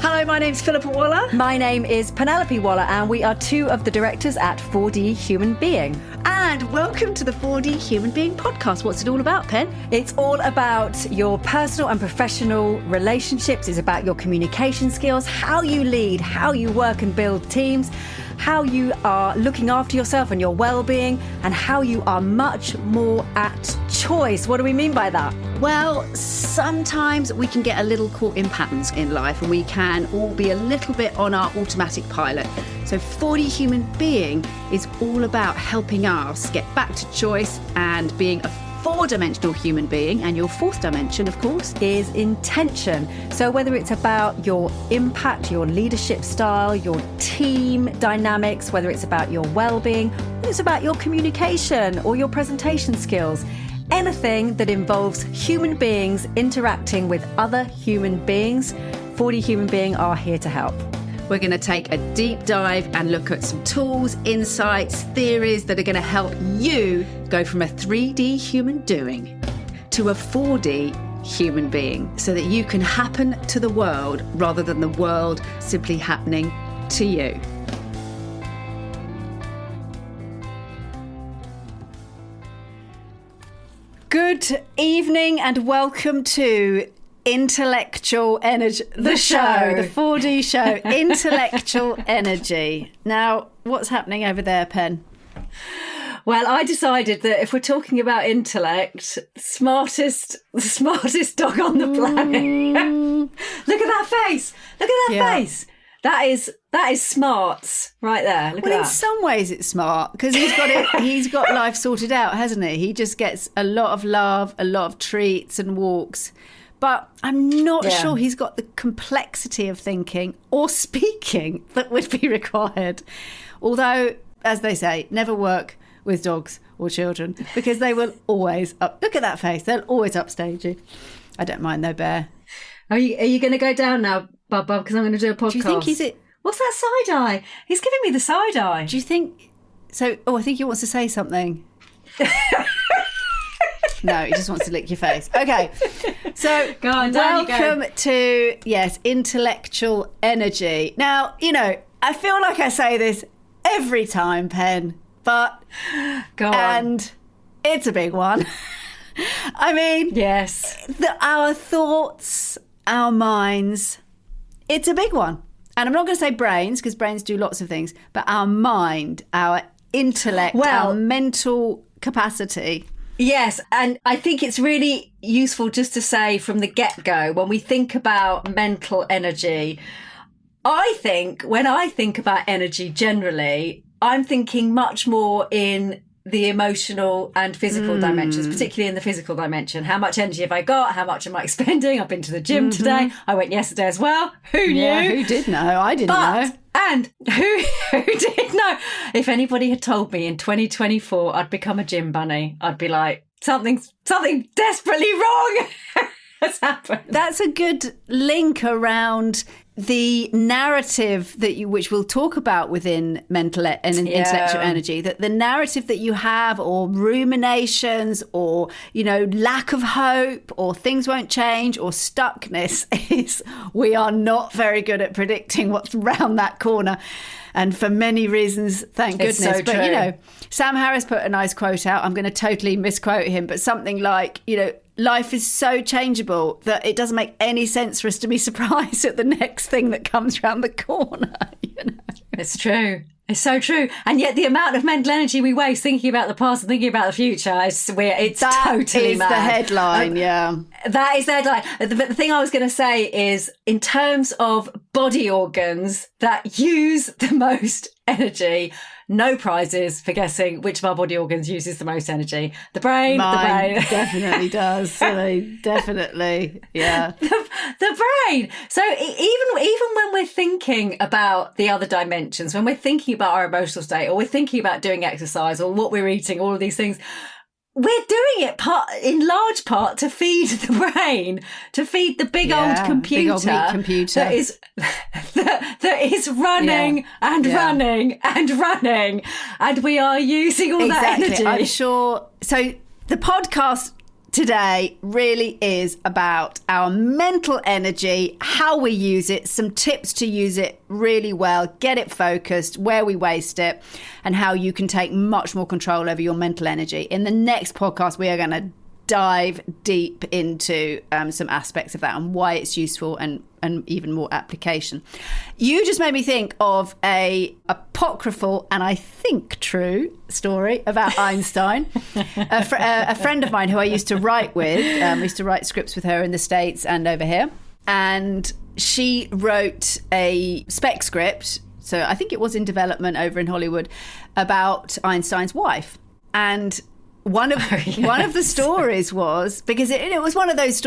Hello, my name's Philippa Waller. My name is Penelope Waller, and we are two of the directors at 4D Human Being. And welcome to the 4D Human Being podcast. What's it all about, Pen? It's all about your personal and professional relationships. It's about your communication skills, how you lead, how you work and build teams, how you are looking after yourself and your well-being, and how you are much more at choice. What do we mean by that? Well, sometimes we can get a little caught in patterns in life and we can all be a little bit on our automatic pilot. So 4D Human Being is all about helping us get back to choice and being a four-dimensional human being. And your fourth dimension, of course, is intention. So whether it's about your impact, your leadership style, your team dynamics, whether it's about your well-being, whether it's about your communication or your presentation skills, anything that involves human beings interacting with other human beings, 4D Human Being are here to help. we're going to take a deep dive and look at some tools, insights, theories that are going to help you go from a 3D human doing to a 4D human being so that you can happen to the world rather than the world simply happening to you. Good evening and welcome to Intellectual Energy, the show, the 4D show, Intellectual Energy. Now, what's happening over there, Pen? Well, I decided that if we're talking about intellect, the smartest dog on the planet. Look at that face. Look at that face. That is smarts right there. Look at that. In some ways it's smart because he's got life sorted out, hasn't he? He just gets a lot of love, a lot of treats and walks. But I'm not sure he's got the complexity of thinking or speaking that would be required. Although, as they say, never work with dogs or children because they will always look at that face. They'll always upstage you. I don't mind though, Bear. Are you going to go down now, Bub, because I'm going to do a podcast? Do you think he's it? What's that side eye? He's giving me the side eye. Do you think so? Oh, I think he wants to say something. No, he just wants to lick your face. Okay. So, go on, welcome to, Intellectual Energy. Now, I feel like I say this every time, Pen, but... Go on. And it's a big one. I mean... Yes. Our thoughts, our minds, it's a big one. And I'm not going to say brains, because brains do lots of things, but our mind, our intellect, our mental capacity... Yes, and I think it's really useful just to say from the get-go, when we think about mental energy, when I think about energy generally, I'm thinking much more in the emotional and physical dimensions, particularly in the physical dimension. How much energy have I got? How much am I expending? I've been to the gym today. I went yesterday as well. Who knew? Yeah, who did know? I didn't know. And who did know? If anybody had told me in 2024 I'd become a gym bunny, I'd be like, something desperately wrong has happened. That's a good link around the narrative which we'll talk about within mental and intellectual energy, that the narrative that you have, or ruminations, or lack of hope, or things won't change, or stuckness, is we are not very good at predicting what's round that corner. And for many reasons, thank goodness. So but, Sam Harris put a nice quote out. I'm going to totally misquote him, but something like, life is so changeable that it doesn't make any sense for us to be surprised at the next thing that comes round the corner. It's true. It's so true. And yet the amount of mental energy we waste thinking about the past and thinking about the future, it's totally mad. That is the headline, That is the headline. But the thing I was going to say is, in terms of body organs that use the most energy, no prizes for guessing which of our body organs uses the most energy. The brain. Mine definitely does. Definitely, yeah. The brain. So even when we're thinking about the other dimensions, when we're thinking about our emotional state, or we're thinking about doing exercise, or what we're eating, all of these things, we're doing it in large part to feed the brain, to feed the big old computer, big old meat computer that is running and running and running, and we are using all that energy. I'm sure. So the podcast today really is about our mental energy, how we use it, some tips to use it really well, get it focused, where we waste it, and how you can take much more control over your mental energy. In the next podcast, we are going to dive deep into some aspects of that and why it's useful and even more application. You just made me think of a apocryphal and I think true story about Einstein. A friend of mine who I used to write with, we used to write scripts with her in the States and over here, and she wrote a spec script, so I think it was in development over in Hollywood, about Einstein's wife. And one of the stories was, because it was one of those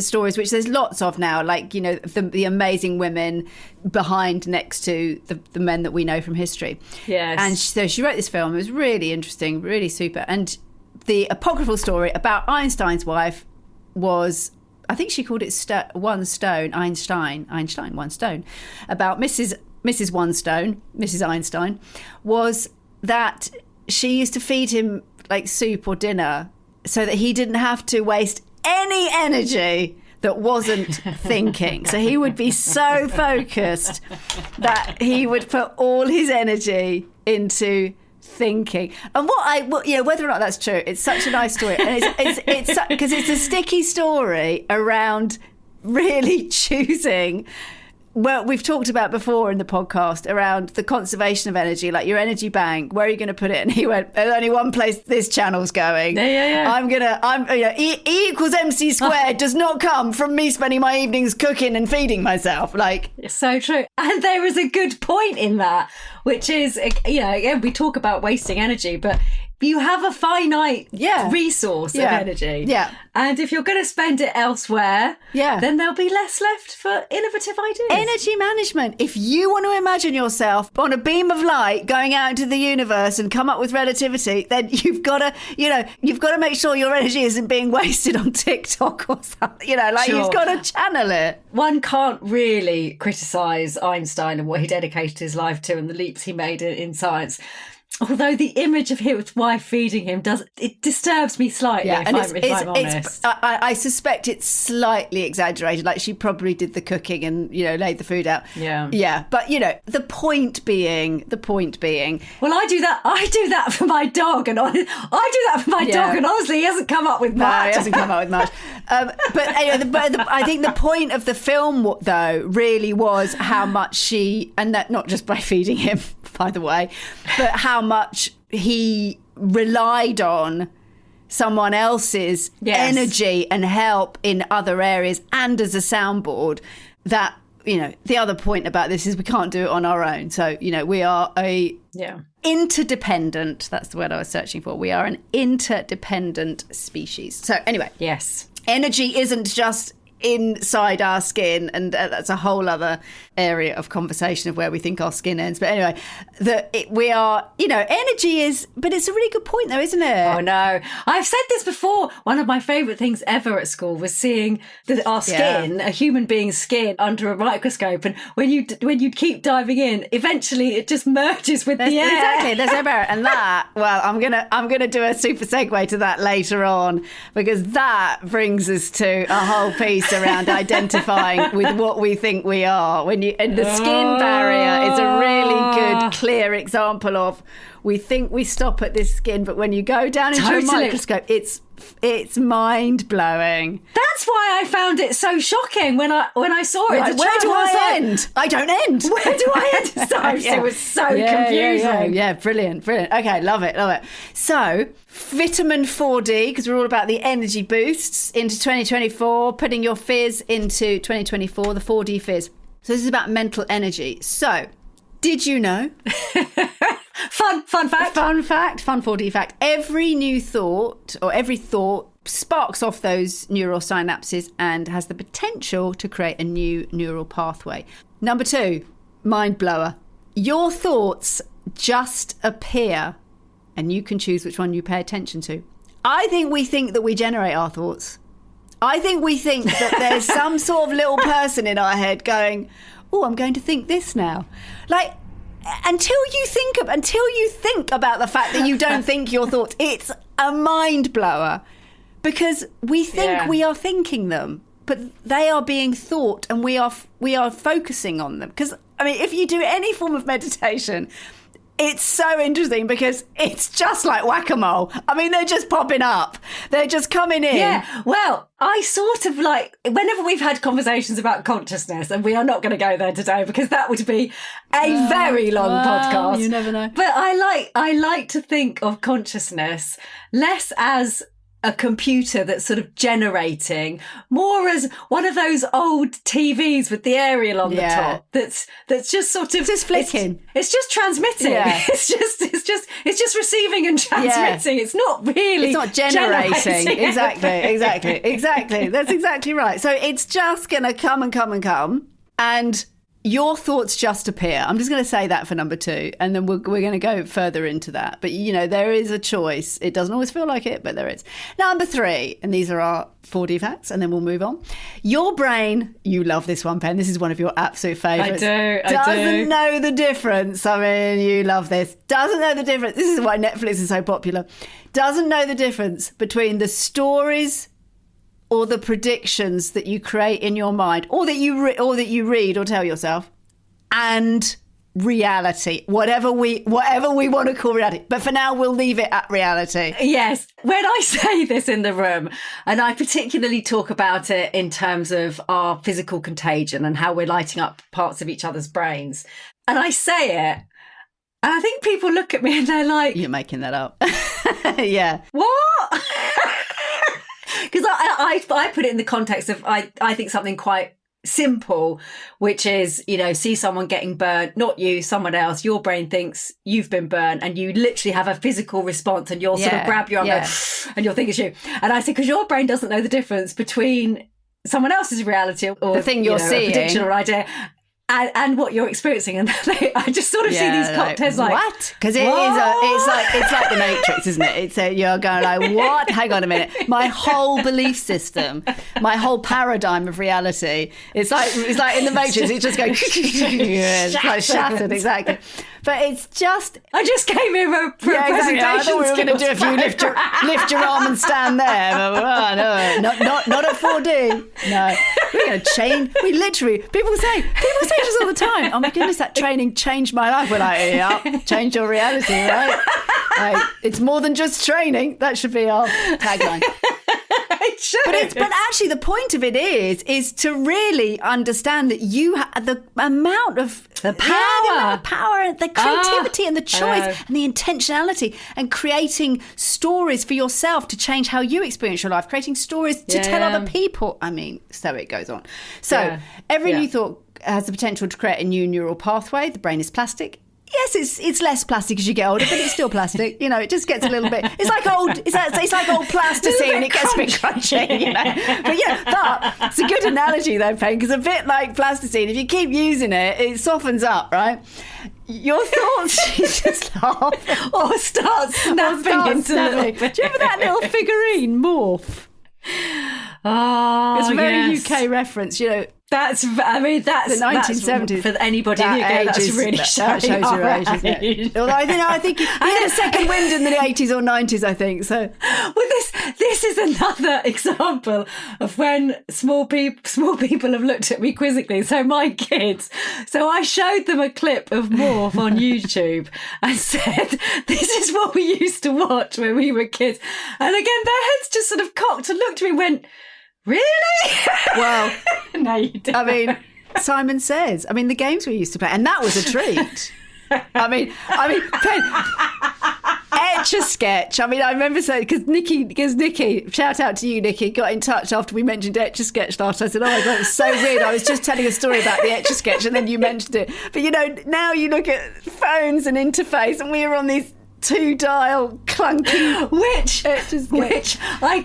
stories which there's lots of now, like, you know, the amazing women behind next to the men that we know from history. Yes. And so she wrote this film. It was really interesting, really super. And the apocryphal story about Einstein's wife was, I think she called it One Stone, Einstein, One Stone, about Mrs. One Stone, Mrs. Einstein, was that she used to feed him like soup or dinner so that he didn't have to waste any energy that wasn't thinking. So he would be so focused that he would put all his energy into thinking. And whether or not that's true, it's such a nice story. And it's because it's a sticky story around really choosing. Well, we've talked about before in the podcast around the conservation of energy, like your energy bank. Where are you going to put it? And he went, "There's only one place this channel's going. Yeah. E equals MC squared does not come from me spending my evenings cooking and feeding myself." Like, it's so true. And there is a good point in that, which is, again, we talk about wasting energy, but you have a finite resource of energy. Yeah. And if you're going to spend it elsewhere, then there'll be less left for innovative ideas. Energy management. If you want to imagine yourself on a beam of light going out into the universe and come up with relativity, then you've got to make sure your energy isn't being wasted on TikTok or something. You've got to channel it. One can't really criticise Einstein and what he dedicated his life to and the leaps he made in science. Although the image of his wife feeding him disturbs me slightly, if I'm honest. I suspect it's slightly exaggerated. Like, she probably did the cooking and, laid the food out. Yeah. Yeah. But, the point being. Well, I do that for my dog, and honestly, he hasn't come up with much. No, he hasn't come up with much. I think the point of the film, though, really was how much she, and that not just by feeding him, by the way, but how much he relied on someone else's energy and help in other areas and as a soundboard. That, the other point about this is we can't do it on our own. So, we are interdependent. That's the word I was searching for. We are an interdependent species. So anyway. Yes. Energy isn't just inside our skin, and that's a whole other area of conversation of where we think our skin ends. But anyway, energy is, but it's a really good point though, isn't it? Oh no, I've said this before. One of my favourite things ever at school was seeing our skin, a human being's skin, under a microscope, and when you keep diving in, eventually it just merges with the air. Exactly, there's no barrier. And that, well, I'm gonna do a super segue to that later on, because that brings us to a whole piece around identifying with what we think we are. And the skin barrier is a really good, clear example of, we think we stop at this skin, but when you go down into a microscope, it's mind-blowing. That's why I found it so shocking when I saw it. Right, where do I end? I don't end. Where do I end? It was so confusing. Yeah, brilliant. Okay, love it. So, vitamin 4D, because we're all about the energy boosts into 2024, putting your fizz into 2024, the 4D fizz. So this is about mental energy. So, did you know? Fun fact. Fun 4D fact. Every new thought, or every thought, sparks off those neural synapses and has the potential to create a new neural pathway. Number 2, mind blower. Your thoughts just appear, and you can choose which one you pay attention to. I think we think that we generate our thoughts. I think we think that there's some sort of little person in our head going, "Oh, I'm going to think this now." Like, until you think about the fact that you don't think your thoughts, it's a mind blower. because we think we are thinking them, but they are being thought, and we are focusing on them. Because, I mean, if you do any form of meditation, it's so interesting because it's just like whack-a-mole. I mean, they're just popping up. They're just coming in. Yeah, well, I sort of like, whenever we've had conversations about consciousness, and we are not going to go there today because that would be a very long podcast. You never know. But I like to think of consciousness less as a computer that's sort of generating, more as one of those old TVs with the aerial on the top that's just sort of just flicking. It's just transmitting. Yeah. It's just receiving and transmitting. Yeah. It's not really. It's not generating. Exactly. That's exactly right. So it's just going to come and come and come, and your thoughts just appear. I'm just going to say that for number 2, and then we're going to go further into that. But, you know, there is a choice. It doesn't always feel like it, but there is. Number 3, and these are our 4D facts, and then we'll move on. Your brain, you love this one, Pen. This is one of your absolute favourites. I do. Doesn't know the difference. I mean, you love this. Doesn't know the difference. This is why Netflix is so popular. Doesn't know the difference between the stories or the predictions that you create in your mind, or that you read or tell yourself, and reality, whatever we want to call reality. But for now, we'll leave it at reality. Yes. When I say this in the room, and I particularly talk about it in terms of our physical contagion and how we're lighting up parts of each other's brains, and I say it, and I think people look at me and they're like, "You're making that up." Yeah. What? Because I put it in the context of I think something quite simple, which is, you know, see someone getting burnt, not you, someone else, your brain thinks you've been burnt, and you literally have a physical response, and you'll sort of grab your arm and you'll think it's you. And I say, because your brain doesn't know the difference between someone else's reality or the thing you're seeing, a prediction or idea, and what you're experiencing. And I just sort of see these cocktails like what? Because it's like the Matrix, isn't it? It's you're going like, what? Hang on a minute. My whole belief system, my whole paradigm of reality, it's like in the Matrix. It just goes it's like shattered. Exactly. But it's just... I just came here for a presentation. I thought we were going to do if you lift your arm and stand there. But, no, not at 4D. No. We're going to change... People say to us all the time, oh my goodness, that training changed my life. We're like, yeah, change your reality, right? Like, it's more than just training. That should be our tagline. But actually the point of it is to really understand that you have the amount of the power and the creativity and the choice and the intentionality, and creating stories for yourself to change how you experience your life, creating stories to tell other people. I mean, so it goes on. So every new thought has the potential to create a new neural pathway. The brain is plastic. Yes, it's less plastic as you get older, but it's still plastic. You know, it just gets a little bit. It's like old plasticine. It gets a bit crunchy. You know, but it's a good analogy though, Pen, because a bit like plasticine, if you keep using it, it softens up, right? Your thoughts, you just laugh or start snapping into little bit. Do you remember that little figurine morph? Oh, it's a very UK reference, you know. That's the 1970s. For anybody who that's really that shows your age, isn't it? Although I think you had a second wind in the 80s or 90s, I think. So, well, this is another example of when small people have looked at me quizzically. So my kids, I showed them a clip of Morph on YouTube and said, "This is what we used to watch when we were kids." And again, their heads just sort of cocked and looked at me and went, "Really?" Well, no, you didn't. I mean, Simon Says. I mean, the games we used to play, and that was a treat. I mean, Etch-a-Sketch. I mean, I remember saying, because Nikki, shout out to you, Nikki, got in touch after we mentioned Etch-a-Sketch last. I said, "Oh my God, it's so weird. I was just telling a story about the Etch-a-Sketch, and then you mentioned it." But you know, now you look at phones and interface, and we are on these 2-dial clunky, which I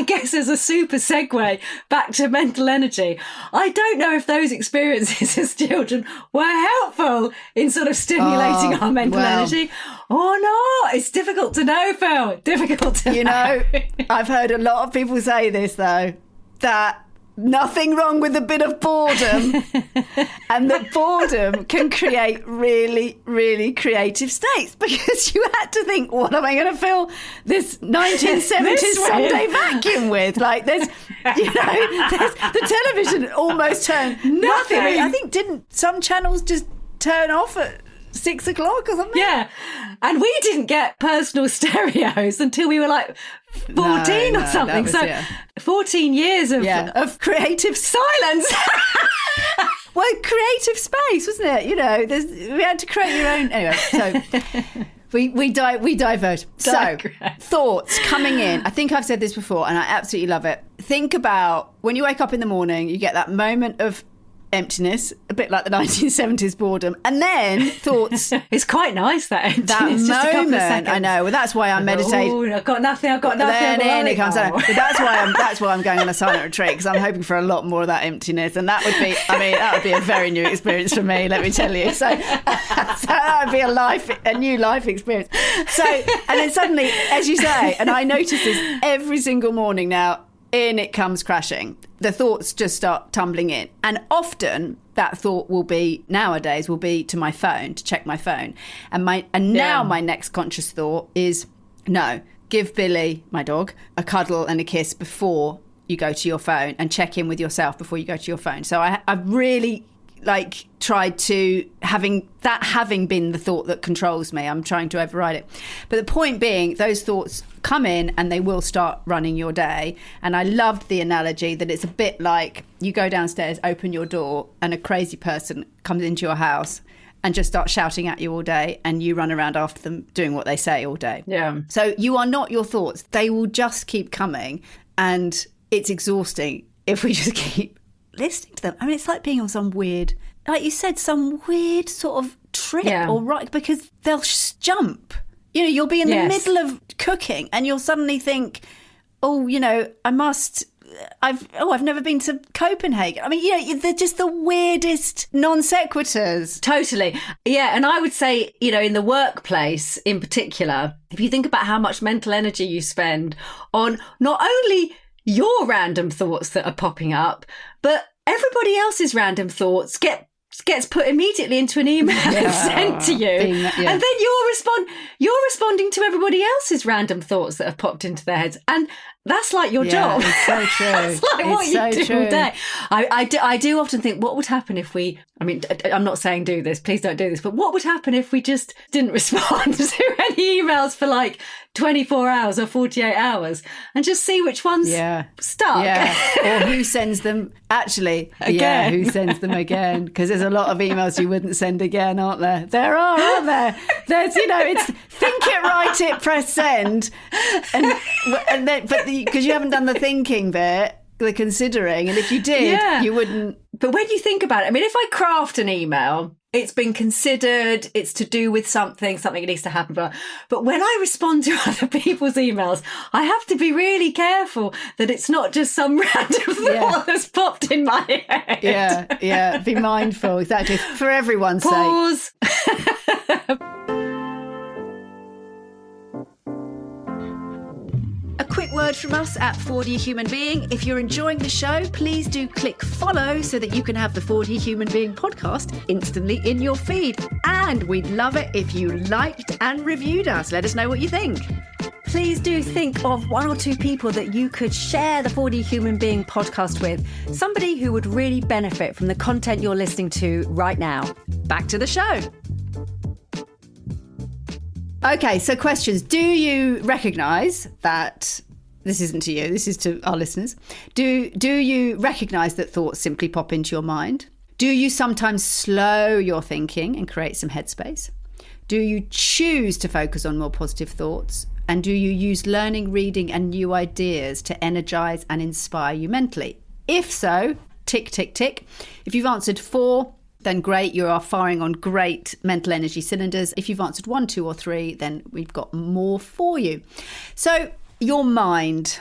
guess is a super segue back to mental energy. I don't know if those experiences as children were helpful in sort of stimulating our mental energy or not. It's difficult to know, Phil. Difficult to know. You know, I've heard a lot of people say this though, that nothing wrong with a bit of boredom. And that boredom can create really, really creative states, because you had to think, what am I going to fill this 1970s Sunday vacuum with? Like, there's the television almost turned nothing. I think didn't some channels just turn off at 6 o'clock or something? Yeah. And we didn't get personal stereos until we were like 14 or something. 14 years of creative silence. Well, creative space, wasn't it? You know, we had to create your own. Anyway, so we diverge. So, thoughts coming in. I think I've said this before, and I absolutely love it. Think about when you wake up in the morning, you get that moment of emptiness, a bit like the 1970s boredom, and then thoughts. It's quite nice, that emptiness. That just moment, a couple of seconds. I know. Well, that's why I'm meditating. Oh, I've got nothing. Then it comes out. But that's why I'm going on a silent retreat, because I'm hoping for a lot more of that emptiness, and that would be a very new experience for me. Let me tell you. So that would be a new life experience. So, and then suddenly, as you say, and I notice this every single morning now. In it comes crashing. The thoughts just start tumbling in. And often that thought will be to my phone, to check my phone. Now my next conscious thought is, no, give Billy, my dog, a cuddle and a kiss before you go to your phone, and check in with yourself before you go to your phone. So I've really tried to, having been the thought that controls me, I'm trying to override it. But the point being, those thoughts come in and they will start running your day. And I loved the analogy that it's a bit like you go downstairs, open your door, and a crazy person comes into your house and just starts shouting at you all day, and you run around after them doing what they say all day. Yeah. So you are not your thoughts. They will just keep coming, and it's exhausting if we just keep listening to them. I mean, it's like being on some weird, like you said, some weird sort of trip or right, because they'll jump. You know, you'll be in the middle of cooking and you'll suddenly think, oh, you know, I've never been to Copenhagen. I mean, you know, they're just the weirdest non sequiturs. Totally. Yeah. And I would say, you know, in the workplace in particular, if you think about how much mental energy you spend on not only your random thoughts that are popping up, but everybody else's random thoughts gets put immediately into an email and sent to you. And then you're responding to everybody else's random thoughts that have popped into their heads. And that's like your job. It's so true. That's like what you do all day. I do often think, what would happen if we, I mean, I'm not saying do this, please don't do this, but what would happen if we just didn't respond to any emails for like 24 hours or 48 hours and just see which ones stuck? Yeah. Or who sends them actually again. Yeah, who sends them again? Because there's a lot of emails you wouldn't send again, aren't there? There are, aren't there? There's, you know, it's think it, write it, press send. And then, but because you haven't done the thinking bit, the considering, and if you did, you wouldn't. But when you think about it, I mean, if I craft an email, it's been considered, it's to do with something needs to happen. But when I respond to other people's emails, I have to be really careful that it's not just some random thought that's popped in my head. Yeah. Be mindful, exactly. For everyone's sake. Pause. A quick word from us at 4D Human Being. If you're enjoying the show, please do click follow so that you can have the 4D Human Being podcast instantly in your feed. And we'd love it if you liked and reviewed us. Let us know what you think. Please do think of one or two people that you could share the 4D Human Being podcast with. Somebody who would really benefit from the content you're listening to right now. Back to the show. Okay, so questions. Do you recognise that, this isn't to you, this is to our listeners. Do you recognise that thoughts simply pop into your mind? Do you sometimes slow your thinking and create some headspace? Do you choose to focus on more positive thoughts? And do you use learning, reading and new ideas to energise and inspire you mentally? If so, tick, tick, tick. If you've answered 4, then great, you are firing on great mental energy cylinders. If you've answered 1, 2 or 3, then we've got more for you. So your mind.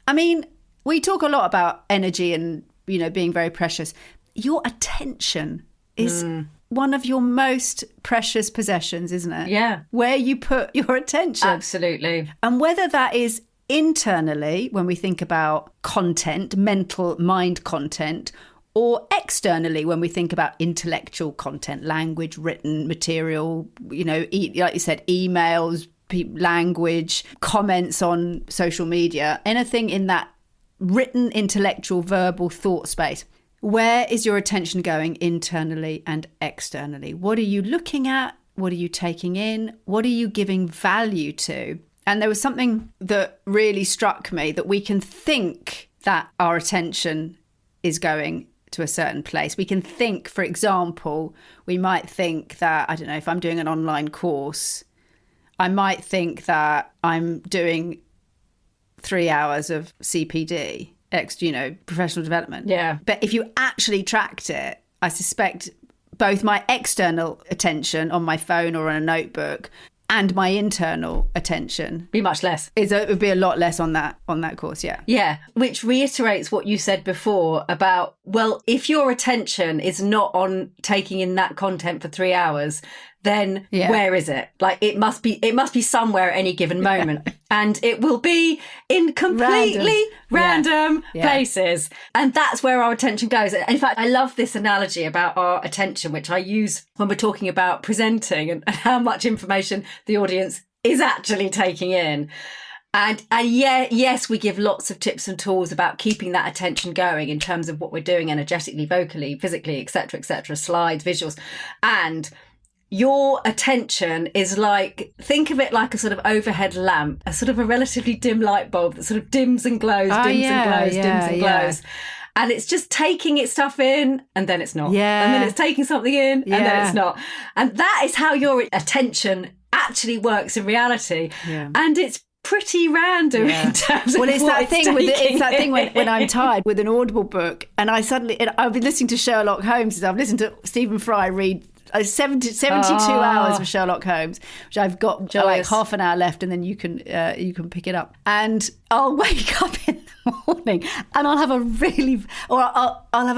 I mean, we talk a lot about energy and, you know, being very precious. Your attention is one of your most precious possessions, isn't it? Yeah. Where you put your attention. Absolutely. And whether that is internally when we think about content, mental mind content, or externally when we think about intellectual content, language, written material, like you said, emails, language, comments on social media, anything in that written, intellectual, verbal thought space. Where is your attention going internally and externally? What are you looking at? What are you taking in? What are you giving value to? And there was something that really struck me, that we can think that our attention is going to a certain place. We can think, for example, we might think that, I don't know, if I'm doing an online course, I might think that I'm doing 3 hours of CPD, professional development. Yeah. But if you actually tracked it, I suspect both my external attention on my phone or on a notebook and my internal attention be much less. It would be a lot less on that course, yeah. Yeah, which reiterates what you said before about, well, if your attention is not on taking in that content for 3 hours, then where is it? Like it must be somewhere at any given moment. And it will be in completely random places. And that's where our attention goes. In fact, I love this analogy about our attention, which I use when we're talking about presenting and how much information the audience is actually taking in. And yes, we give lots of tips and tools about keeping that attention going in terms of what we're doing energetically, vocally, physically, etc., slides, visuals. And your attention is like, think of it like a sort of overhead lamp, a sort of a relatively dim light bulb that sort of dims and glows, dims and glows. And it's just taking its stuff in and then it's not. Yeah. And then it's taking something in and then it's not. And that is how your attention actually works in reality. Yeah. And it's pretty random in terms of it's that thing when I'm tired with an Audible book and I've been listening to Sherlock Holmes. I've listened to Stephen Fry read 72 hours of Sherlock Holmes, which I've got like half an hour left, and then you can pick it up. And I'll wake up in the morning and I'll have a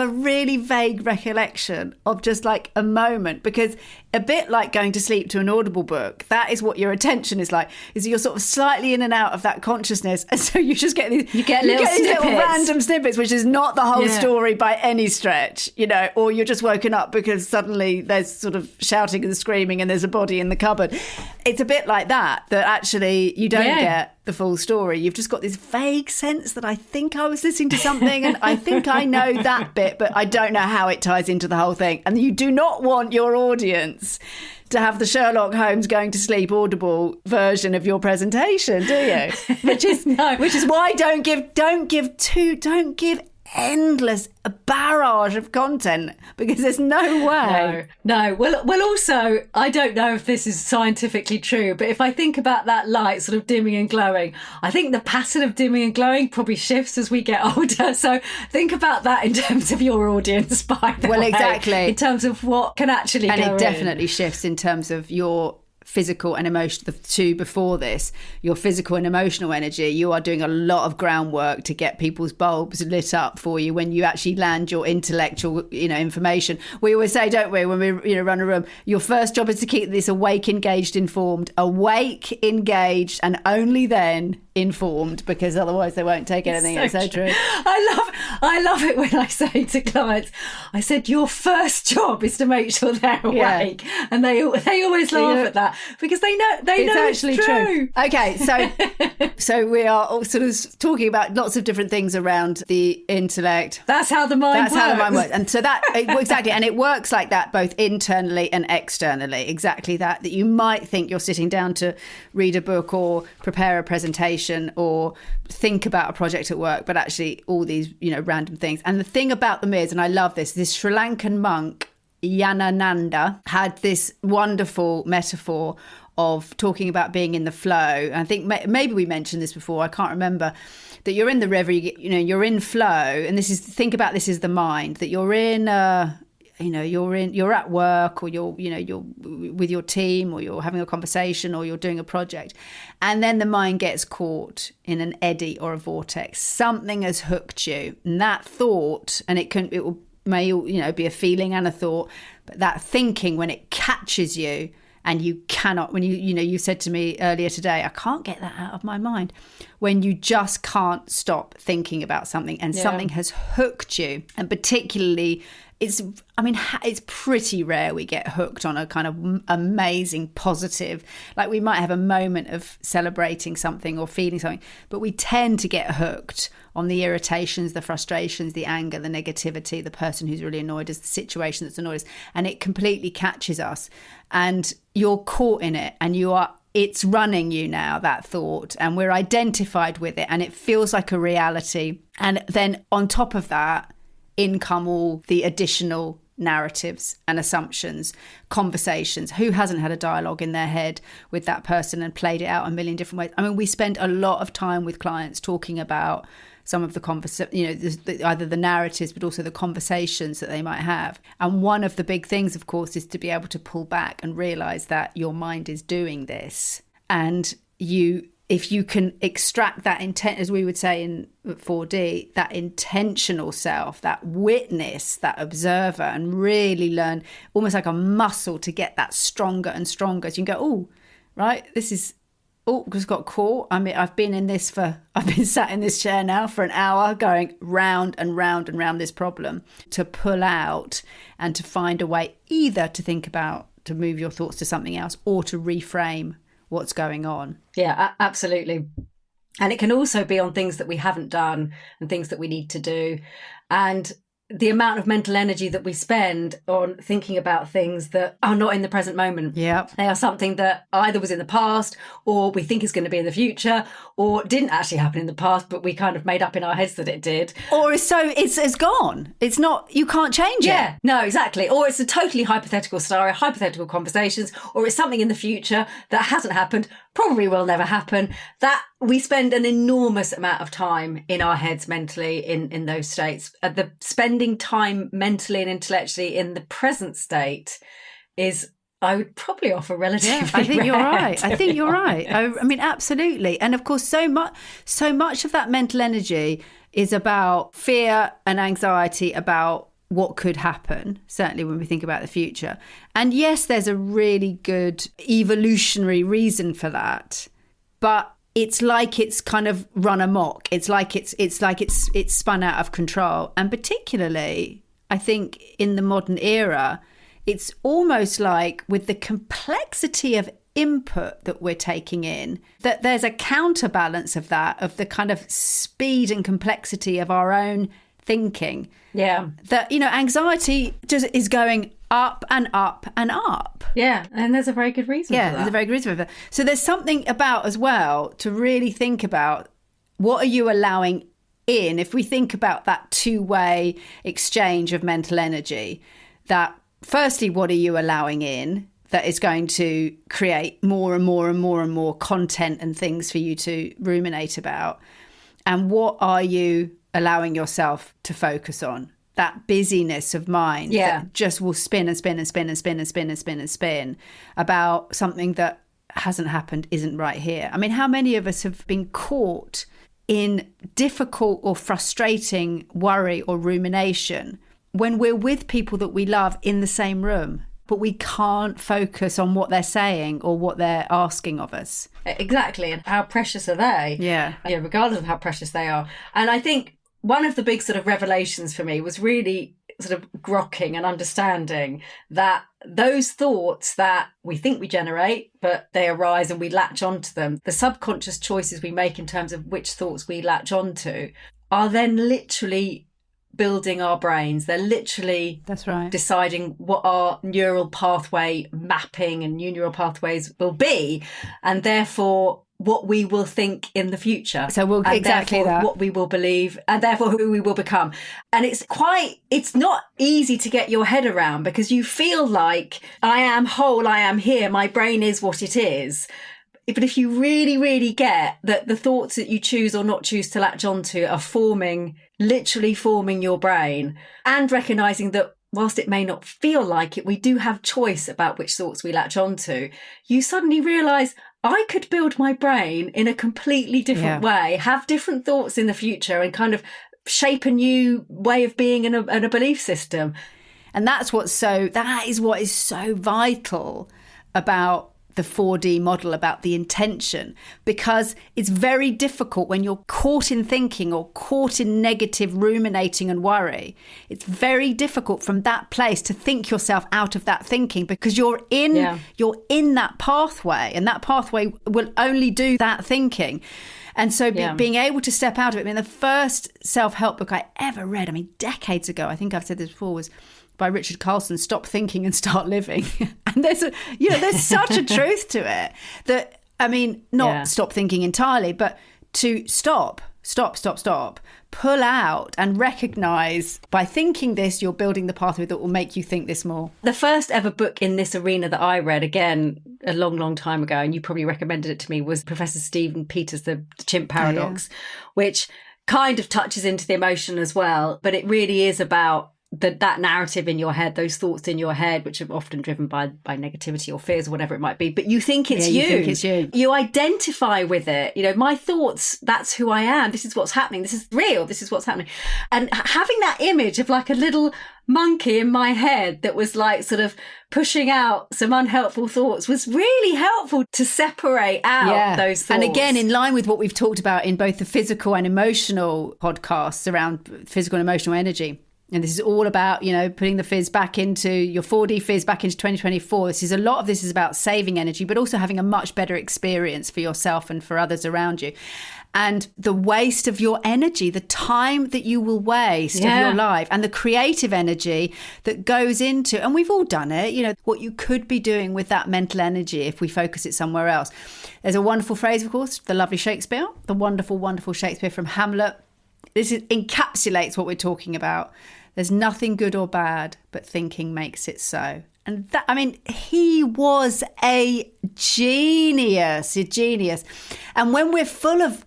really vague recollection of just like a moment, because a bit like going to sleep to an Audible book, that is what your attention is like, is you're sort of slightly in and out of that consciousness, and so you just get these little random snippets, which is not the whole story by any stretch, or you're just woken up because suddenly there's sort of shouting and screaming and there's a body in the cupboard. It's a bit like that actually you don't get the full story. You've just got this vague sense that I think I was listening to something and I think I know that bit, but I don't know how it ties into the whole thing. And you do not want your audience to have the Sherlock Holmes going to sleep Audible version of your presentation, do you? Which is why don't give endless a barrage of content, because there's no way. No. Well, also, I don't know if this is scientifically true, but if I think about that light sort of dimming and glowing, I think the pattern of dimming and glowing probably shifts as we get older. So think about that in terms of your audience, by the way. Exactly. In terms of what can actually and go it definitely shifts in terms of your physical and emotional, the two before this, your physical and emotional energy. You are doing a lot of groundwork to get people's bulbs lit up for you when you actually land your intellectual, information. We always say, don't we, when we run a room, your first job is to keep this awake, engaged, informed, and only then informed, because otherwise they won't take anything. It's so true. I love it when I say to clients, I said, your first job is to make sure they're awake, and they always laugh at that, because they know it's actually true. Okay, so we are all sort of talking about lots of different things around the intellect. That's how the mind works. And so that exactly, and it works like that both internally and externally. Exactly that you might think you're sitting down to read a book or prepare a presentation or think about a project at work, but actually all these random things. And the thing about them is, and I love this Sri Lankan monk Yanananda had this wonderful metaphor of talking about being in the flow. I think maybe we mentioned this before, I can't remember, that you're in the river, you're in flow, and think about this as the mind, that you're in you're at work, or you're with your team, or you're having a conversation, or you're doing a project, and then the mind gets caught in an eddy or a vortex. Something has hooked you, and that thought, and it may be a feeling and a thought, but that thinking, when it catches you And you cannot, when you said to me earlier today, I can't get that out of my mind. When you just can't stop thinking about something and something has hooked you. And particularly, it's pretty rare we get hooked on a kind of amazing, positive, like we might have a moment of celebrating something or feeling something, but we tend to get hooked on the irritations, the frustrations, the anger, the negativity, the person who's really annoyed us, the situation that's annoyed us, and it completely catches us. And you're caught in it, and it's running you now, that thought, and we're identified with it, and it feels like a reality. And then on top of that, in come all the additional narratives and assumptions, conversations. Who hasn't had a dialogue in their head with that person and played it out a million different ways? I mean, we spend a lot of time with clients talking about some of the either the narratives, but also the conversations that they might have. And one of the big things, of course, is to be able to pull back and realize that your mind is doing this. And if you can extract that intent, as we would say in 4D, that intentional self, that witness, that observer, and really learn almost like a muscle to get that stronger and stronger. So you can go, oh, right, this is, just got caught. I mean, I've been sat in this chair now for an hour going round and round and round this problem, to pull out and to find a way either to think about, to move your thoughts to something else, or to reframe what's going on. Yeah, absolutely. And it can also be on things that we haven't done and things that we need to do. And the amount of mental energy that we spend on thinking about things that are not in the present moment. Yeah. They are something that either was in the past, or we think is going to be in the future, or didn't actually happen in the past, but we kind of made up in our heads that it did. Or it's gone. It's not, you can't change it. Yeah, no, exactly. Or it's a totally hypothetical scenario, hypothetical conversations, or it's something in the future that hasn't happened, probably will never happen. That we spend an enormous amount of time in our heads mentally in those states. The spending time mentally and intellectually in the present state is, I would probably offer, relatively rare. I think you're right. I mean, absolutely. And of course, so much of that mental energy is about fear and anxiety about what could happen, certainly when we think about the future. And yes, there's a really good evolutionary reason for that, but it's like it's kind of run amok. It's like it's spun out of control. And particularly, I think in the modern era, it's almost like with the complexity of input that we're taking in, that there's a counterbalance of that, of the kind of speed and complexity of our own thinking. Yeah. That, anxiety just is going up and up and up. Yeah. And there's a very good reason for that. There's a very good reason for that. So there's something about as well to really think about, what are you allowing in? If we think about that two-way exchange of mental energy, that firstly, what are you allowing in that is going to create more and more and more and more content and things for you to ruminate about? And what are you allowing yourself to focus on? That busyness of mind that just will spin and spin and spin and spin and spin and spin and spin about something that hasn't happened, isn't right here. I mean, how many of us have been caught in difficult or frustrating worry or rumination when we're with people that we love in the same room, but we can't focus on what they're saying or what they're asking of us? Exactly. And how precious are they? Yeah, regardless of how precious they are. And I think one of the big sort of revelations for me was really sort of grokking and understanding that those thoughts that we think we generate, but they arise and we latch onto them, the subconscious choices we make in terms of which thoughts we latch onto, are then literally building our brains. They're literally deciding what our neural pathway mapping and new neural pathways will be, and therefore what we will think in the future. So we'll exactly that. What we will believe, and therefore who we will become. And it's not easy to get your head around, because you feel like, I am whole, I am here, my brain is what it is. But if you really, really get that the thoughts that you choose or not choose to latch onto are literally forming your brain, and recognising that whilst it may not feel like it, we do have choice about which thoughts we latch onto, you suddenly realise, I could build my brain in a completely different way, have different thoughts in the future, and kind of shape a new way of being in a belief system. And that is what is so vital about the 4D model, about the intention, because it's very difficult when you're caught in thinking or caught in negative ruminating and worry. It's very difficult from that place to think yourself out of that thinking, because you're in that pathway, and that pathway will only do that thinking. And so being able to step out of it. I mean, the first self-help book I ever read, I mean, decades ago, I think I've said this before, was by Richard Carlson, Stop Thinking and Start Living. And there's such a truth to it that, I mean, not stop thinking entirely, but to stop, pull out and recognize, by thinking this, you're building the pathway that will make you think this more. The first ever book in this arena that I read, again, a long, long time ago, and you probably recommended it to me, was Professor Stephen Peters' The Chimp Paradox, which kind of touches into the emotion as well. But it really is about that narrative in your head, those thoughts in your head, which are often driven by negativity or fears or whatever it might be. But you think it's you. Think it's you. You identify with it. You know, my thoughts, that's who I am. This is what's happening. This is real. This is what's happening. And having that image of like a little monkey in my head that was like sort of pushing out some unhelpful thoughts was really helpful to separate out those thoughts. And again, in line with what we've talked about in both the physical and emotional podcasts around physical and emotional energy. And this is all about, you know, putting the fizz back into your 4D fizz back into 2024. A lot of this is about saving energy, but also having a much better experience for yourself and for others around you. And the waste of your energy, the time that you will waste of your life, and the creative energy that goes into, and we've all done it, you know, what you could be doing with that mental energy if we focus it somewhere else. There's a wonderful phrase, of course, the lovely Shakespeare, the wonderful, wonderful Shakespeare from Hamlet. This encapsulates what we're talking about. There's nothing good or bad, but thinking makes it so. And that, I mean, he was a genius. And when we're full of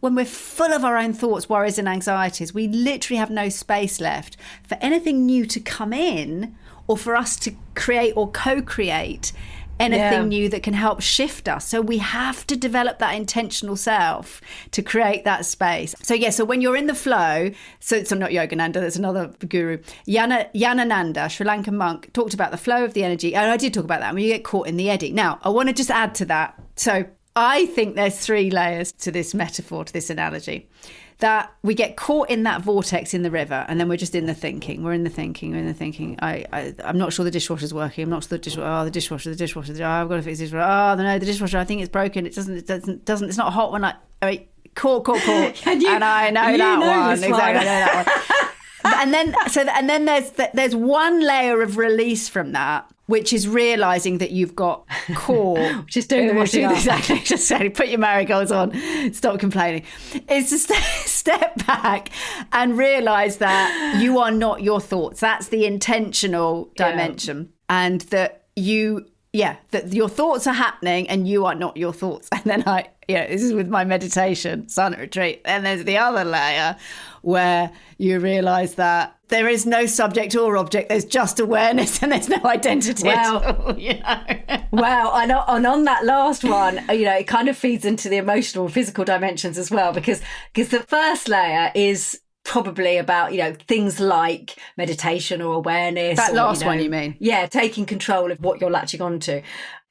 our own thoughts, worries and anxieties, we literally have no space left for anything new to come in, or for us to create or co-create anything new that can help shift us. So we have to develop that intentional self to create that space. So when you're in the flow, so it's not Yogananda, there's another guru, Yanananda, Sri Lankan monk, talked about the flow of the energy. And I did talk about that when you get caught in the eddy. Now, I want to just add to that. So I think there's 3 layers to this metaphor, to this analogy. That we get caught in that vortex in the river, and then we're just in the thinking. We're in the thinking. I'm not sure the dishwasher's working. I'm not sure the dishwasher. Oh, I've got to fix the dishwasher. Oh, no, the dishwasher, I think it's broken. It doesn't, it's not hot when I mean, caught. and I know that one. Exactly, I know that one. and then there's one layer of release from that, which is realising that you've got caught. Just doing the washing up. Exactly. Just saying, put your marigolds on, stop complaining. It's to step back and realise that you are not your thoughts. That's the intentional dimension. And that that your thoughts are happening and you are not your thoughts. And then this is with my meditation, silent retreat. And there's the other layer where you realise that there is no subject or object. There's just awareness, and there's no identity. Wow. Wow. And on that last one, it kind of feeds into the emotional and physical dimensions as well, because the first layer is probably about, things like meditation or awareness. That last one, you mean? Yeah, taking control of what you're latching onto.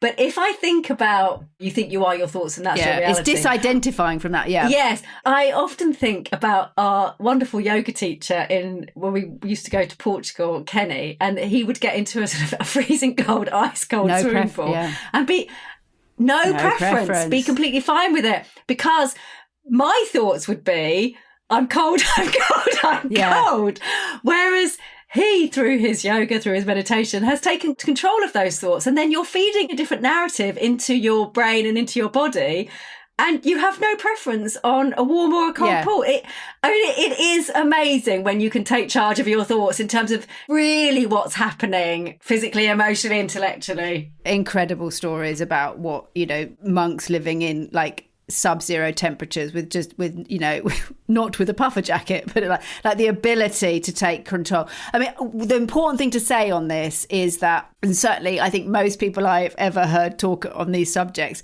But if I think about, you think you are your thoughts and that's your reality. It's disidentifying from that, Yes. I often think about our wonderful yoga teacher when we used to go to Portugal, Kenny, and he would get into a sort of a freezing cold, ice cold swimming pool and be no preference, be completely fine with it. Because my thoughts would be, I'm cold. Whereas he, through his yoga, through his meditation, has taken control of those thoughts. And then you're feeding a different narrative into your brain and into your body. And you have no preference on a warm or a cold pool. It is amazing when you can take charge of your thoughts in terms of really what's happening physically, emotionally, intellectually. Incredible stories about what, monks living in sub-zero temperatures with not with a puffer jacket, but like the ability to take control. I mean, the important thing to say on this is that, and certainly I think most people I've ever heard talk on these subjects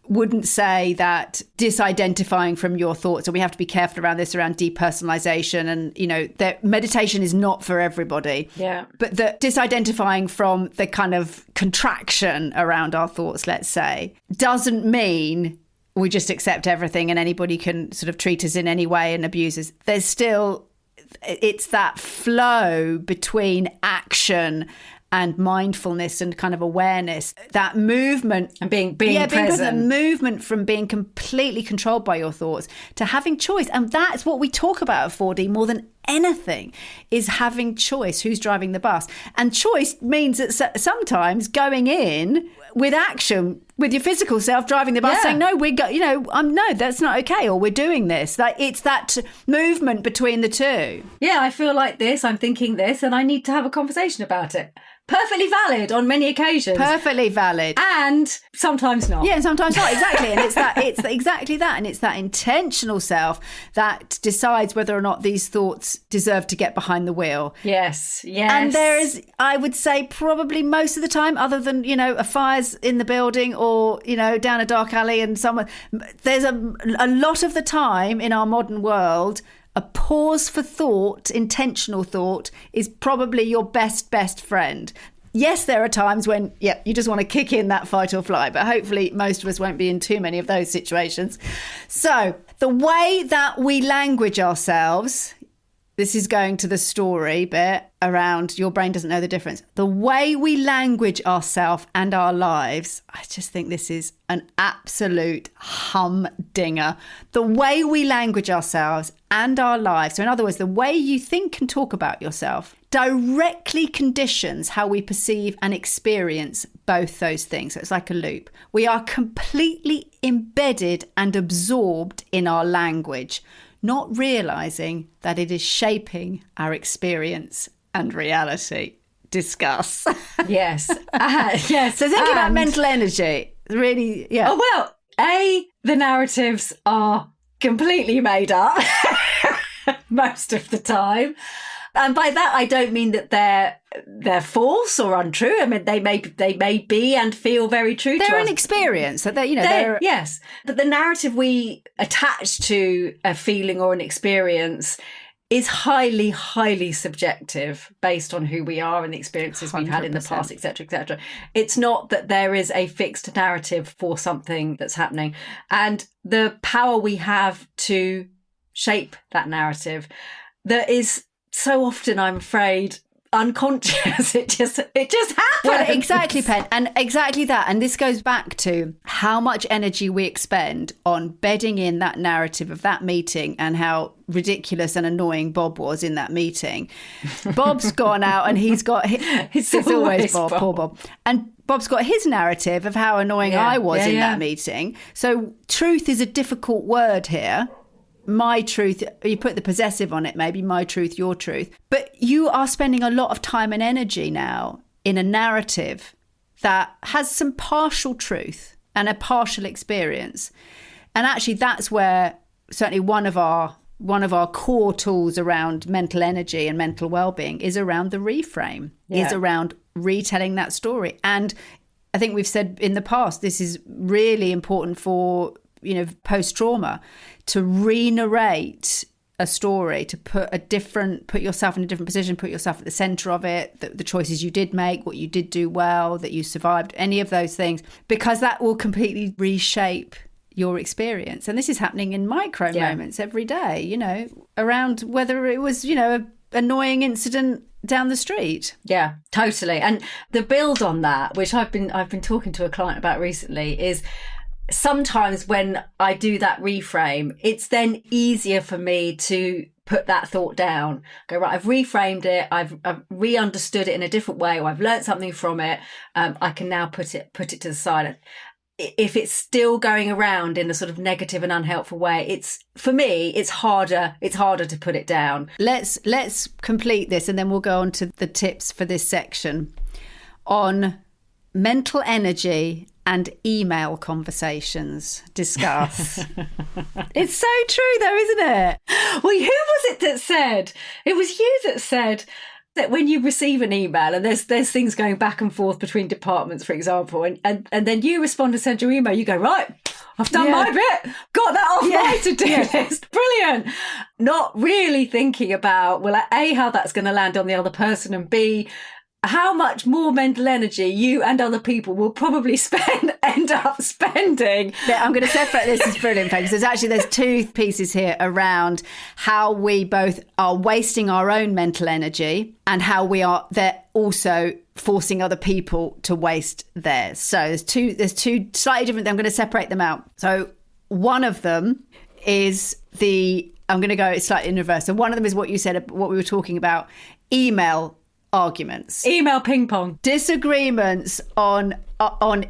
wouldn't say that disidentifying from your thoughts, and we have to be careful around this, around depersonalization, and, you know, that meditation is not for everybody. Yeah. But the disidentifying from the kind of contraction around our thoughts, let's say, doesn't mean we just accept everything and anybody can sort of treat us in any way and abuse us. There's still, it's that flow between action and mindfulness and kind of awareness, that movement and being present. present. The movement from being completely controlled by your thoughts to having choice. And that's what we talk about at 4D more than anything, is having choice. Who's driving the bus? And choice means that sometimes going in with action, with your physical self driving the bus, saying, no, no, that's not okay, or we're doing this. Like, it's that movement between the two. Yeah, I feel like this, I'm thinking this, and I need to have a conversation about it. Perfectly valid on many occasions. Perfectly valid. And sometimes not. Yeah, sometimes not. Exactly. And it's exactly that. And it's that intentional self that decides whether or not these thoughts deserve to get behind the wheel. Yes. And there is, I would say, probably most of the time, other than, you know, a fire's in the building or, you know, down a dark alley and someone, there's a lot of the time in our modern world, a pause for thought, intentional thought, is probably your best friend. Yes, there are times when, you just want to kick in that fight or flight, but hopefully most of us won't be in too many of those situations. So the way that we language ourselves, this is going to the story bit around your brain doesn't know the difference. The way we language ourselves and our lives, I just think this is an absolute humdinger. The way we language ourselves and our lives, so in other words, the way you think and talk about yourself, directly conditions how we perceive and experience both those things. So it's like a loop. We are completely embedded and absorbed in our language, not realising that it is shaping our experience and reality. Discuss. Yes. Yes. So think about mental energy. Really, yeah. Oh, well, the narratives are completely made up most of the time. And by that, I don't mean that they're false or untrue. I mean, they may be and feel very true to us. They're an experience. That they're yes. But the narrative we attach to a feeling or an experience is highly, highly subjective based on who we are and the experiences we've had in the past, etc., etc. It's not that there is a fixed narrative for something that's happening. And the power we have to shape that narrative, that is so often, I'm afraid, unconscious. It just happens. Well, exactly, Pen, and exactly that. And this goes back to how much energy we expend on bedding in that narrative of that meeting and how ridiculous and annoying Bob was in that meeting. Bob's gone out and he's got it's always Bob, poor Bob. And Bob's got his narrative of how annoying I was in that meeting. So truth is a difficult word here. My truth, you put the possessive on it, maybe my truth, your truth. But you are spending a lot of time and energy now in a narrative that has some partial truth and a partial experience. And actually that's where certainly one of our core tools around mental energy and mental well-being is around the reframe, is around retelling that story. And I think we've said in the past, this is really important for, post-trauma, to re-narrate a story, to put yourself in a different position, put yourself at the centre of it, the choices you did make, what you did do well, that you survived, any of those things, because that will completely reshape your experience. And this is happening in micro moments every day, around whether it was, an annoying incident down the street. Yeah, totally. And the build on that, which I've been talking to a client about recently, is sometimes when I do that reframe, it's then easier for me to put that thought down. Go, right, I've reframed it, I've re-understood it in a different way, or I've learned something from it. I can now put it to the side. If it's still going around in a sort of negative and unhelpful way, it's harder to put it down. Let's complete this and then we'll go on to the tips for this section on mental energy and email conversations. Discuss. It's so true though, isn't it? Well, who was it that said? It was you that said that when you receive an email and there's things going back and forth between departments, for example, and then you respond and send your email, you go, right, I've done my bit, got that off my to-do list. Brilliant. Not really thinking about, well, A, how that's going to land on the other person, and B, how much more mental energy you and other people will probably end up spending. I'm going to separate this as brilliant, because there's two pieces here around how we both are wasting our own mental energy and how they're also forcing other people to waste theirs. So there's two slightly different. I'm going to separate them out. So one of them is I'm going to go slightly in reverse. So one of them is what you said, what we were talking about, email arguments, email ping pong, disagreements on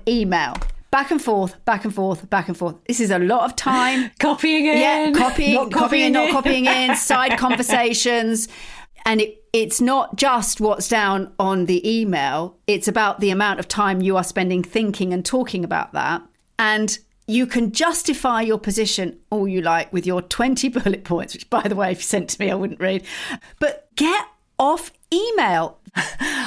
email, back and forth. This is a lot of time. Copying in, not copying in, side conversations. And it's not just what's down on the email. It's about the amount of time you are spending thinking and talking about that. And you can justify your position all you like with your 20 bullet points, which, by the way, if you sent to me, I wouldn't read. But get off email.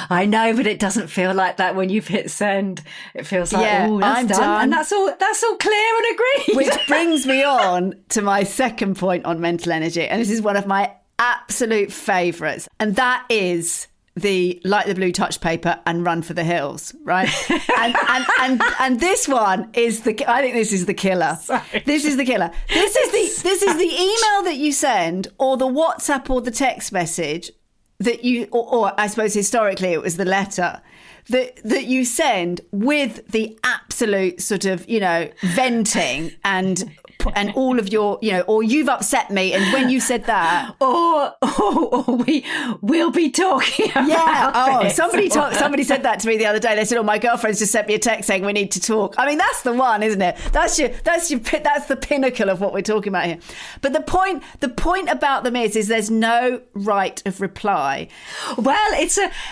I know, but it doesn't feel like that when you've hit send. It feels like, oh, that's I'm done. And that's all clear and agreed. Which brings me on to my second point on mental energy. And this is one of my absolute favourites. And that is the light the blue touch paper and run for the hills, right? and this one is I think this is the killer. Sorry. This is the killer. This is the email that you send, or the WhatsApp or the text message that you, or I suppose historically it was the letter that you send with the absolute sort of, venting and all of your, or you've upset me, and when you said that, or we'll be talking about it. Somebody said that to me the other day. They said, my girlfriend's just sent me a text saying we need to talk. I mean, that's the one, isn't it? That's the pinnacle of what we're talking about here. But the point about them is there's no right of reply. Well,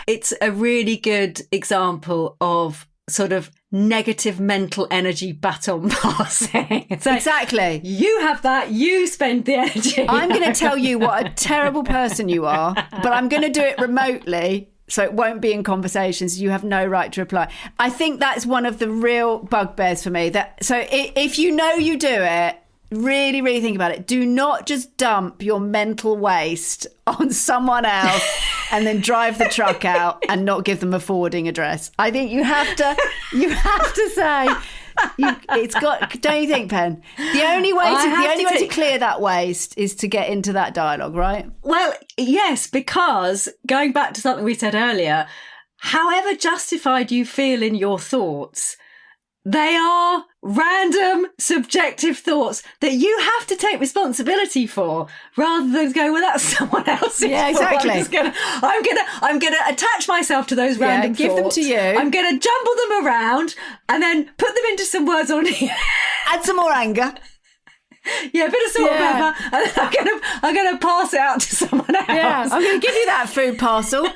it's a really good example of sort of negative mental energy baton passing. Exactly. You have that, you spend the energy. I'm going to tell you what a terrible person you are, but I'm going to do it remotely, so it won't be in conversations. You have no right to reply. I think that's one of the real bugbears for me. So if you know you do it, really, really think about it. Do not just dump your mental waste on someone else and then drive the truck out and not give them a forwarding address. I think you have to say, don't you think, Pen? The only way to clear that waste is to get into that dialogue, right? Well, yes, because going back to something we said earlier, however justified you feel in your thoughts, they are random, subjective thoughts that you have to take responsibility for, rather than go, well, that's someone else's. Yeah, exactly. I'm gonna attach myself to those random give thoughts. Them to you. I'm gonna jumble them around and then put them into some words on here. Add some more anger. Yeah, a bit of salt and pepper, and then I'm gonna pass it out to someone else. Yeah, I'm gonna give you that food parcel, and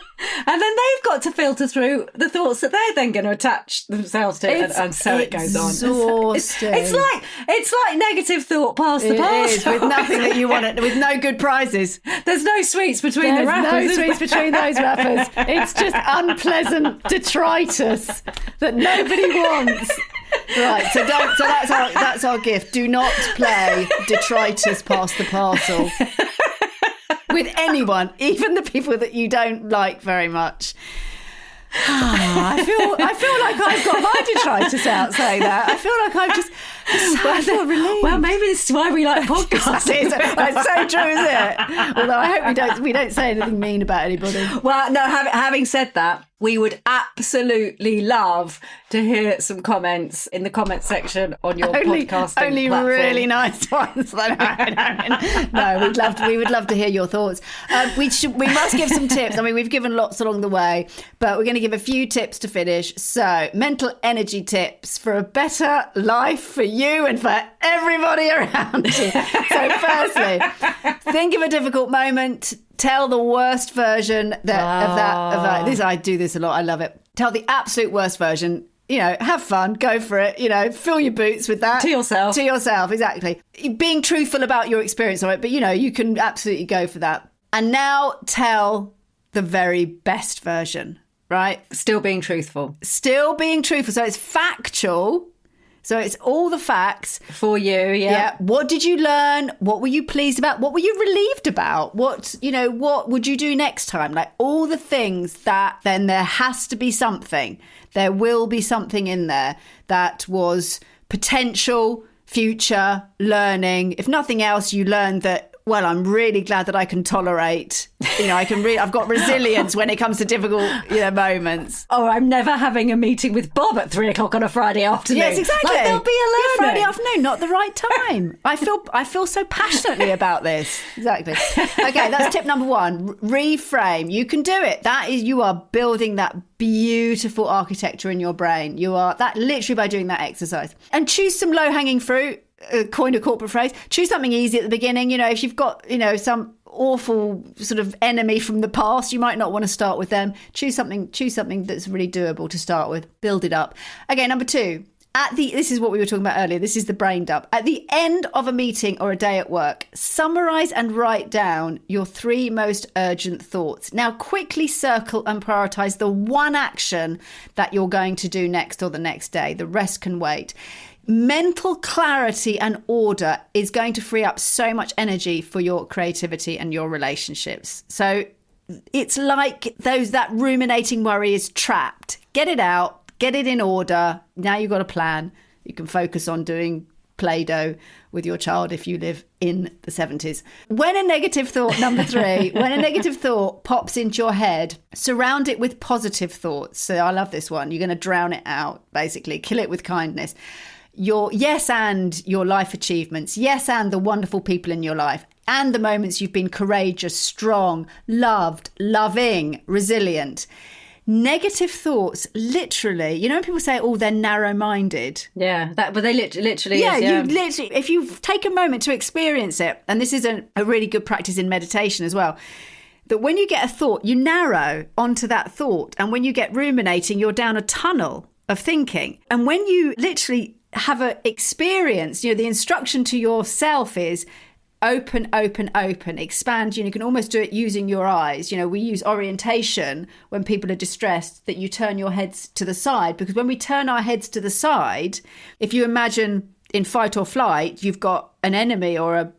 then they've got to filter through the thoughts that they're then going to attach themselves to, and so it goes on. It's like negative thought past the parcel with nothing that you want, with no good prizes. There's no sweets between the wrappers. No sweets between those wrappers. It's just unpleasant detritus that nobody wants. Right, so that's our gift. Do not play detritus past the parcel with anyone, even the people that you don't like very much. I feel like I've got my detritus out saying that. I feel like I've just I feel relieved. Well, maybe this is why we like podcasts. That's so true, isn't it? Although I hope we don't say anything mean about anybody. Well, no, having said that, we would absolutely love to hear some comments in the comment section on your podcasting only platform. Really nice ones. No, we would love to hear your thoughts. We must give some tips. I mean, we've given lots along the way, but we're going to give a few tips to finish. So, mental energy tips for a better life for you and for everybody around you. So, firstly, think of a difficult moment. Tell the worst version of that. This, I do this a lot. I love it. Tell the absolute worst version. Have fun, go for it. Fill your boots with that. To yourself, exactly. Being truthful about your experience of it, but you can absolutely go for that. And now tell the very best version, right? Still being truthful. So it's factual, So it's all the facts. For you, yeah. What did you learn? What were you pleased about? What were you relieved about? What would you do next time? Like all the things that then there has to be something. There will be something in there that was potential, future, learning. If nothing else, you learned that, well, I'm really glad that I can tolerate, I've got resilience when it comes to difficult, moments. Oh, I'm never having a meeting with Bob at 3:00 on a Friday afternoon. Yes, exactly. Like, there'll be a learning. Friday afternoon, not the right time. I feel so passionately about this. Exactly. Okay, that's tip number 1. Reframe. You can do it. You are building that beautiful architecture in your brain. You are that literally by doing that exercise. And choose some low-hanging fruit. Coin a corporate phrase. Choose something easy at the beginning. If you've got, some awful sort of enemy from the past, you might not want to start with them. Choose something that's really doable to start with. Build it up. Okay, number 2. This is what we were talking about earlier. This is the brain dump. At the end of a meeting or a day at work, summarize and write down your 3 most urgent thoughts. Now, quickly circle and prioritize the one action that you're going to do next or the next day. The rest can wait. Mental clarity and order is going to free up so much energy for your creativity and your relationships. So it's like that ruminating worry is trapped. Get it out, get it in order. Now you've got a plan. You can focus on doing Play-Doh with your child if you live in the 70s. When a negative thought, number 3, when a negative thought pops into your head, surround it with positive thoughts. So I love this one. You're going to drown it out, basically. Kill it with kindness. And your life achievements, and the wonderful people in your life, and the moments you've been courageous, strong, loved, loving, resilient. Negative thoughts, literally, when people say, oh, they're narrow-minded. Yeah, but they literally is, you literally, if you take a moment to experience it, and this is a really good practice in meditation as well, that when you get a thought, you narrow onto that thought. And when you get ruminating, you're down a tunnel of thinking. And when you literally have an experience, the instruction to yourself is open, open, open, expand. You can almost do it using your eyes. We use orientation when people are distressed, that you turn your heads to the side, because when we turn our heads to the side, if you imagine in fight or flight, you've got an enemy or a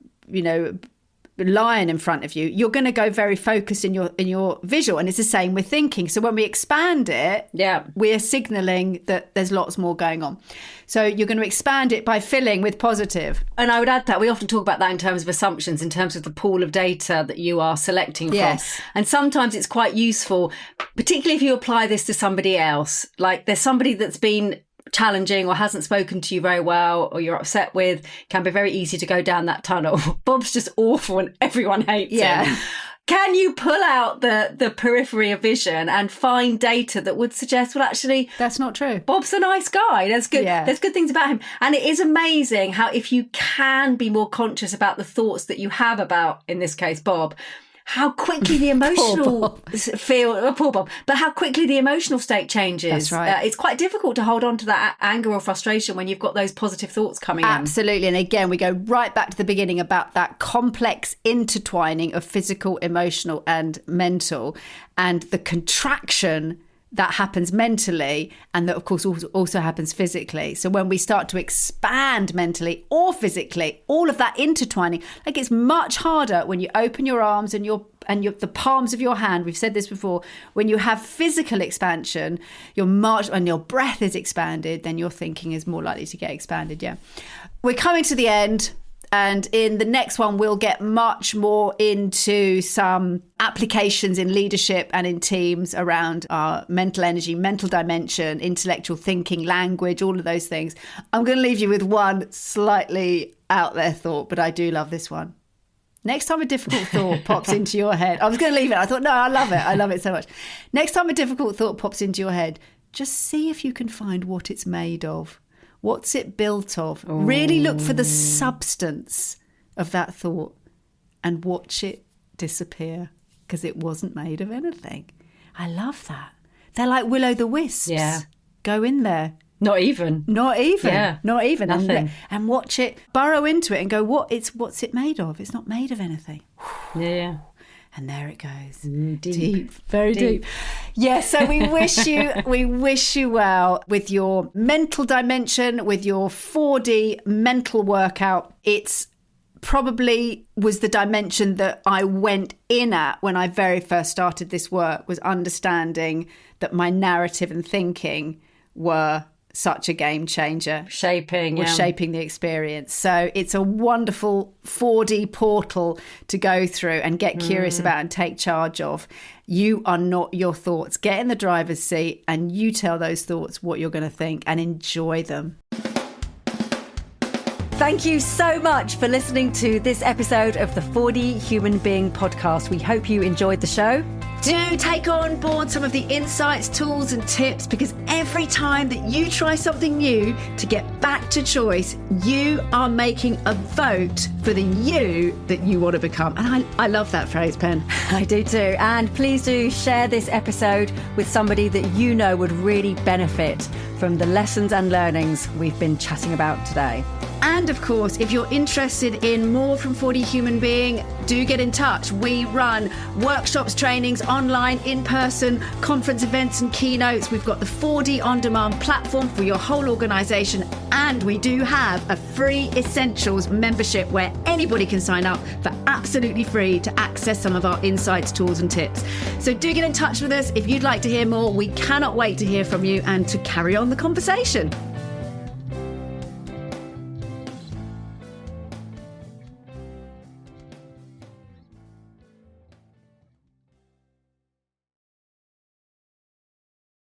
lion in front of you, you're going to go very focused in your visual. And it's the same with thinking. So when we expand it, we're signaling that there's lots more going on. So you're going to expand it by filling with positive. And I would add that we often talk about that in terms of assumptions, in terms of the pool of data that you are selecting from. Yes. And sometimes it's quite useful, particularly if you apply this to somebody else. Like there's somebody that's been challenging or hasn't spoken to you very well or you're upset with, can be very easy to go down that tunnel. Bob's just awful and everyone hates him. Can you pull out the periphery of vision and find data that would suggest, well, actually, that's not true. Bob's a nice guy. There's good. Yeah. There's good things about him. And it is amazing how, if you can be more conscious about the thoughts that you have about, in this case, Bob, how quickly the emotional poor Bob, but how quickly the emotional state changes. That's right. It's quite difficult to hold on to that anger or frustration when you've got those positive thoughts coming in. Absolutely. And again, we go right back to the beginning about that complex intertwining of physical, emotional and mental, and the contraction that happens mentally, and that of course also happens physically. So when we start to expand mentally or physically, all of that intertwining, like it's much harder when you open your arms and the palms of your hand. We've said this before. When you have physical expansion, and your breath is expanded, then your thinking is more likely to get expanded. Yeah, we're coming to the end. And in the next one, we'll get much more into some applications in leadership and in teams around our mental energy, mental dimension, intellectual thinking, language, all of those things. I'm going to leave you with one slightly out there thought, but I do love this one. Next time a difficult thought pops into your head, I was going to leave it. I thought, no, I love it. I love it so much. Next time a difficult thought pops into your head, just see if you can find what it's made of. What's it built of? Ooh. Really look for the substance of that thought and watch it disappear, because it wasn't made of anything. I love that. They're like will-o'-the-wisps. Yeah. Go in there. Not even. Yeah. Not even. Nothing. And watch it, burrow into it and go, what's it made of? It's not made of anything. Yeah. And there it goes. Deep. Very deep. Yeah, so we wish you well with your mental dimension, with your 4D mental workout. It's probably was the dimension that I went in at when I very first started this work, was understanding that my narrative and thinking were such a game changer. Shaping the experience. So it's a wonderful 4D portal to go through and get curious about and take charge of. You are not your thoughts. Get in the driver's seat and you tell those thoughts what you're going to think and enjoy them. Thank you so much for listening to this episode of the 4D Human Being podcast. We hope you enjoyed the show. Do take on board some of the insights, tools and tips, because every time that you try something new to get back to choice, you are making a vote for the you that you want to become. And I love that phrase, Pen. I do too. And please do share this episode with somebody that you know would really benefit from the lessons and learnings we've been chatting about today. And of course, if you're interested in more from 4D Human Being, do get in touch. We run workshops, trainings, online, in person, conference events and keynotes. We've got the 4D OnDemand platform for your whole organisation. And we do have a free Essentials membership where anybody can sign up for absolutely free to access some of our insights, tools and tips. So do get in touch with us if you'd like to hear more. We cannot wait to hear from you and to carry on the conversation.